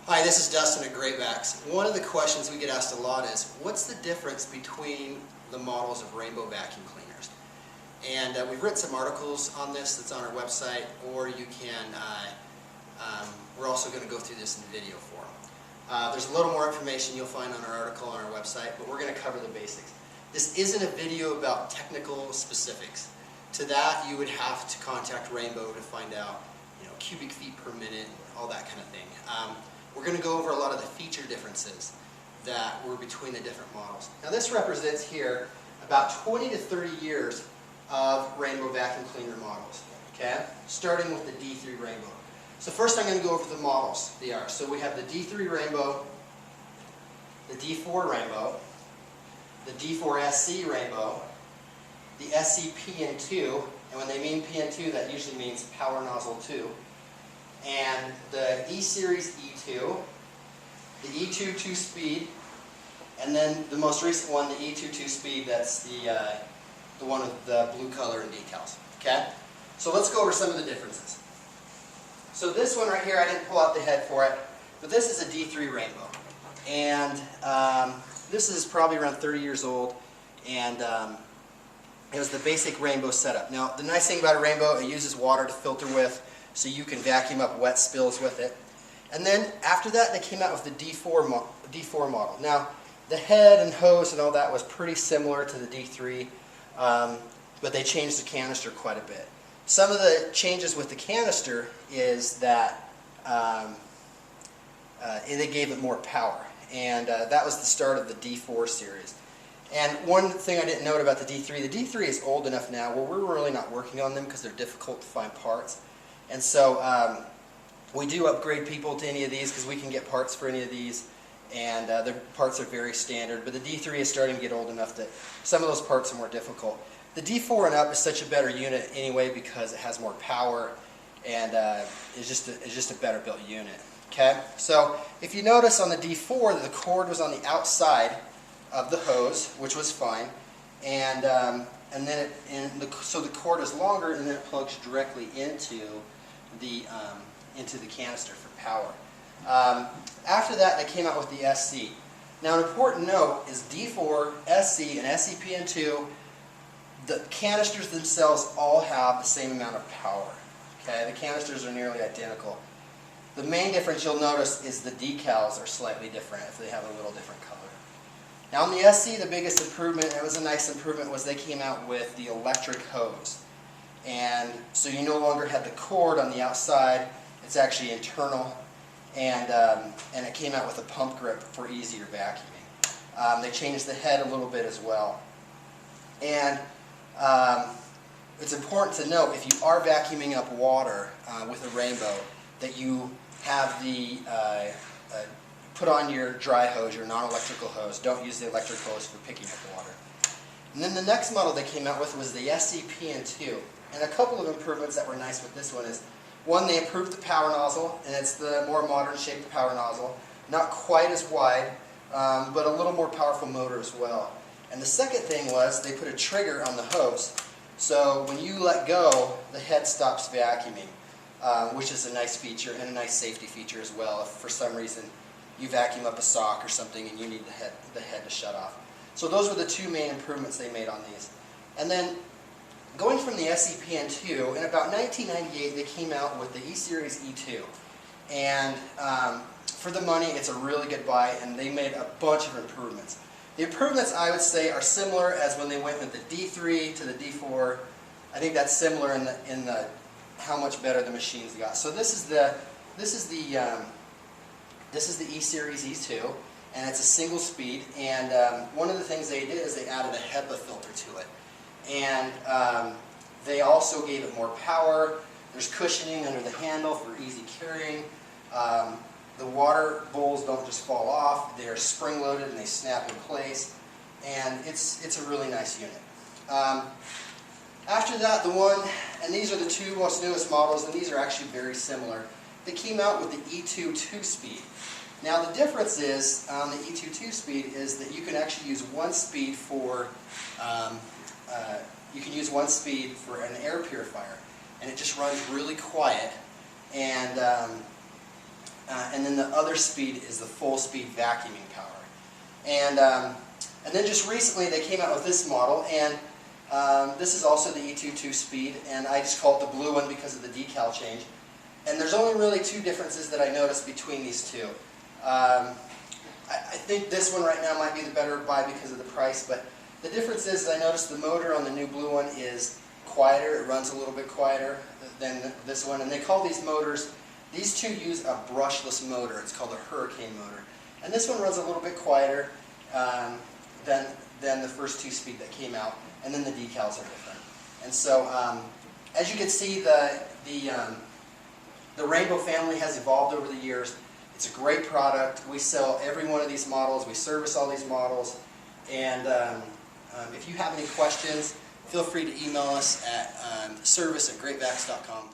Hi, this is Dustin at GreatVacs. One of the questions we get asked a lot is, what's the difference between the models of rainbow vacuum cleaners? And we've written some articles on this that's on our website, or you can, we're also going to go through this in the video form. There's a little more information you'll find on our article on our website, but we're going to cover the basics. This isn't a video about technical specifics. To that, you would have to contact Rainbow to find out, cubic feet per minute, all that kind of thing. We're going to go over a lot of the feature differences that were between the different models. Now this represents here about 20 to 30 years of Rainbow vacuum cleaner models, okay? Starting with the D3 Rainbow. So first I'm going to go over the models they are. So we have the D3 Rainbow, the D4 Rainbow, the D4 SE Rainbow, the SE PN2, and when they mean PN2 that usually means Power Nozzle 2, and the E-Series E2, the E2 2-speed, and then the most recent one, the E2 2-speed, that's the one with the blue color and decals. Okay? So let's go over some of the differences. So this one right here, I didn't pull out the head for it, but this is a D3 Rainbow. And this is probably around 30 years old, and it was the basic Rainbow setup. Now, the nice thing about a Rainbow, it uses water to filter with, so you can vacuum up wet spills with it. And then after that, they came out with the D4 model. Now, the head and hose and all that was pretty similar to the D3, but they changed the canister quite a bit. Some of the changes with the canister is that they gave it more power, and that was the start of the D4 series. And one thing I didn't note about the D3 is old enough now where we're really not working on them because they're difficult to find parts. And so we do upgrade people to any of these because we can get parts for any of these, and their parts are very standard. But the D3 is starting to get old enough that some of those parts are more difficult. The D4 and up is such a better unit anyway because it has more power and is just a better built unit. Okay, so if you notice on the D4 that the cord was on the outside of the hose, which was fine, and then so the cord is longer, and then it plugs directly into the canister for power. After that, they came out with the SC. Now, an important note is D4, SC, and SE PN2. The canisters themselves all have the same amount of power. Okay, the canisters are nearly identical. The main difference you'll notice is the decals are slightly different if they have a little different color. Now on the SC, the biggest improvement, it was a nice improvement, was they came out with the electric hose. And so you no longer had the cord on the outside, it's actually internal, and it came out with a pump grip for easier vacuuming. They changed the head a little bit as well. And it's important to note, if you are vacuuming up water with a Rainbow, that you have the put on your dry hose, your non-electrical hose. Don't use the electric hose for picking up water. And then the next model they came out with was the SE PN2. And a couple of improvements that were nice with this one is, one, they improved the power nozzle, and it's the more modern shaped power nozzle. Not quite as wide, but a little more powerful motor as well. And the second thing was, they put a trigger on the hose. So when you let go, the head stops vacuuming, which is a nice feature and a nice safety feature as well if for some reason you vacuum up a sock or something and you need the head to shut off. So those were the two main improvements they made on these. And then going from the SE PN2, in about 1998 they came out with the E-Series E2. And for the money, it's a really good buy, and they made a bunch of improvements. The improvements, I would say, are similar as when they went with the D3 to the D4. I think that's similar in the how much better the machines got. So this is the E-Series E2, and it's a single speed. And one of the things they did is they added a HEPA filter to it, and they also gave it more power. There's cushioning under the handle for easy carrying. The water bowls don't just fall off; they are spring-loaded and they snap in place, and it's a really nice unit. After that, and these are the two most newest models, and these are actually very similar. They came out with the E2 2-speed. Now the difference is, on the E2 2-speed, is that you can actually use one speed for an air purifier, and it just runs really quiet, and and then the other speed is the full speed vacuuming power. And then just recently they came out with this model, and this is also the E2 2-speed, and I just call it the blue one because of the decal change. And there's only really two differences that I noticed between these two. I think this one right now might be the better buy because of the price, but the difference is I noticed the motor on the new blue one is quieter. It runs a little bit quieter than this one, and they call these motors, these two use a brushless motor. It's called a Hurricane motor. And this one runs a little bit quieter than the first 2-speed that came out, and then the decals are different. And so, as you can see, the Rainbow family has evolved over the years. It's a great product. We sell every one of these models. We service all these models. And if you have any questions, feel free to email us at service@greatvacs.com.